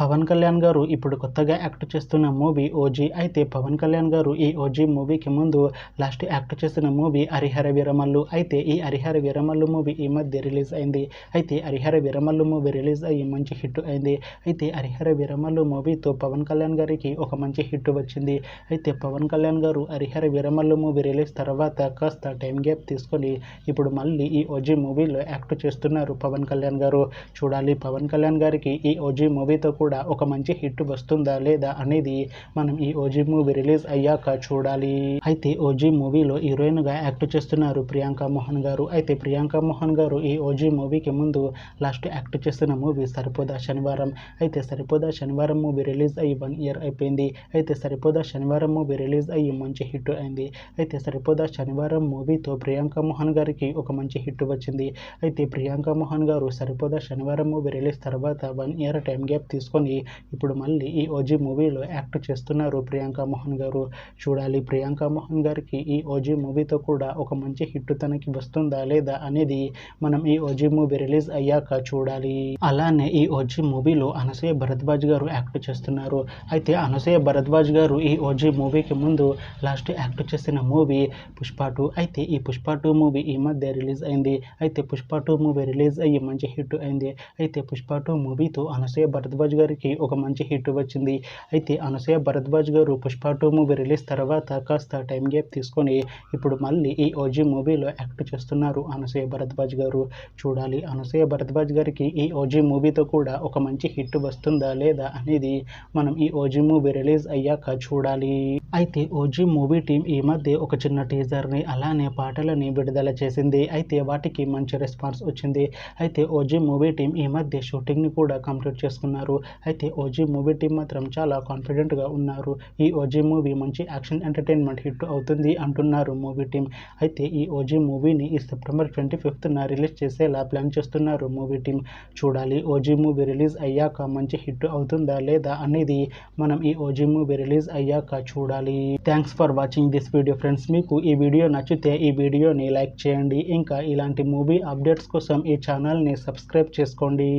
పవన్ కళ్యాణ్ గారు ఇప్పుడు కొత్తగా యాక్ట్ చేస్తున్న మూవీ ఓజీ. అయితే పవన్ కళ్యాణ్ గారు ఈ ఓజీ మూవీకి ముందు లాస్ట్ యాక్ట్ చేసిన మూవీ హరిహర వీరమల్లు. అయితే ఈ హరిహర వీరమల్లు మూవీ ఈ మధ్య రిలీజ్ అయింది. అయితే హరిహర వీరమల్లు మూవీ రిలీజ్ అయ్యి మంచి హిట్ అయింది. అయితే హరిహర వీరమల్లు మూవీతో పవన్ కళ్యాణ్ గారికి ఒక మంచి హిట్ వచ్చింది. అయితే పవన్ కళ్యాణ్ గారు హరిహర వీరమల్లు మూవీ రిలీజ్ తర్వాత కాస్త టైం గ్యాప్ తీసుకొని ఇప్పుడు మళ్ళీ ఈ ఓజీ మూవీలో యాక్ట్ చేస్తున్నారు పవన్ కళ్యాణ్ గారు. చూడాలి పవన్ కళ్యాణ్ గారికి ఈ ఓజీ మూవీతో కూడా ఒక మంచి హిట్ వస్తుందా లేదా అనేది మనం ఈ ఓజీ మూవీ రిలీజ్ అయ్యాక చూడాలి. అయితే ఓజీ మూవీలో హీరోయిన్గా యాక్ట్ చేస్తున్నారు ప్రియాంక మోహన్ గారు. అయితే ప్రియాంక మోహన్ గారు ఈ ఓజీ మూవీకి ముందు లాస్ట్ యాక్ట్ చేస్తున్న మూవీ సరిపోదా శనివారం. అయితే సరిపోదా శనివారం మూవీ రిలీజ్ అయ్యి 1 year అయిపోయింది. అయితే సరిపోదా శనివారం మూవీ రిలీజ్ అయ్యి మంచి హిట్ అయింది. అయితే సరిపోదా శనివారం మూవీతో ప్రియాంక మోహన్ గారికి ఒక మంచి హిట్ వచ్చింది. అయితే ప్రియాంక మోహన్ గారు సరిపోదా శనివారం మూవీ రిలీజ్ తర్వాత 1 year టైం గ్యాప్ తీసుకొని ఇప్పుడు మళ్ళీ ఈ ఓజీ మూవీలో యాక్ట్ చేస్తున్నారు ప్రియాంక మోహన్ గారు. చూడాలి ప్రియాంక మోహన్ గారికి ఈ ఓజీ మూవీతో కూడా ఒక మంచి హిట్ తనకి వస్తుందా లేదా అనేది మనం ఈ ఓజీ మూవీ రిలీజ్ అయ్యాక చూడాలి. అలానే ఈ ఓజీ మూవీలో అనసూయ భరద్వాజ్ గారు యాక్ట్ చేస్తున్నారు. అయితే అనసూయ భరద్వాజ్ గారు ఈ ఓజీ మూవీకి ముందు లాస్ట్ యాక్ట్ చేసిన మూవీ పుష్ప 2. అయితే ఈ పుష్ప 2 మూవీ ఈ మధ్య రిలీజ్ అయింది. అయితే పుష్ప 2 మూవీ రిలీజ్ అయ్యి మంచి హిట్ అయింది. అయితే పుష్ప 2 మూవీతో అనసూయ భరద్వాజ్ గారికి ఒక మంచి హిట్ వచ్చింది. అయితే అనసూయ భరద్వాజ్ గారు పుష్ప 2 మూవీ రిలీజ్ తర్వాత కాస్త టైం గ్యాప్ తీసుకొని ఇప్పుడు మళ్ళీ ఈ ఓజీ మూవీలో యాక్ట్ చేస్తున్నారు అనసూయ భరద్వాజ్ గారు. చూడాలి అనసూయ భరద్వాజ్ గారికి ఈ ఓజీ మూవీతో కూడా ఒక మంచి హిట్ వస్తుందా లేదా అనేది మనం ఈ ఓజీ మూవీ రిలీజ్ అయ్యాక చూడాలి. అయితే ఓజీ మూవీ టీం ఈ మధ్య ఒక చిన్న టీజర్ని అలానే పాటలని విడుదల చేసింది. అయితే వాటికి మంచి రెస్పాన్స్ వచ్చింది. అయితే ఓజీ మూవీ టీం ఈ మధ్య షూటింగ్ని కూడా కంప్లీట్ చేసుకున్నారు. అయితే ఓజీ మూవీ టీం మాత్రం చాలా కాన్ఫిడెంట్గా ఉన్నారు. ఈ ఓజీ మూవీ మంచి యాక్షన్ ఎంటర్టైన్మెంట్ హిట్ అవుతుంది అంటున్నారు మూవీ టీం. అయితే ఈ ఓజీ మూవీని ఈ September 25th రిలీజ్ చేసేలా ప్లాన్ చేస్తున్నారు మూవీ టీం. చూడాలి ఓజీ మూవీ రిలీజ్ అయ్యాక మంచి హిట్ అవుతుందా లేదా అనేది మనం ఈ ఓజీ మూవీ రిలీజ్ అయ్యాక చూడాలి. Thanks for watching this video friends. మీకు ఈ వీడియో నచ్చితే ఈ వీడియోని లైక్ చేయండి. ఇంకా ఇలాంటి మూవీ అప్డేట్స్ కోసం ఈ ఛానల్ని సబ్స్క్రైబ్ చేసుకోండి.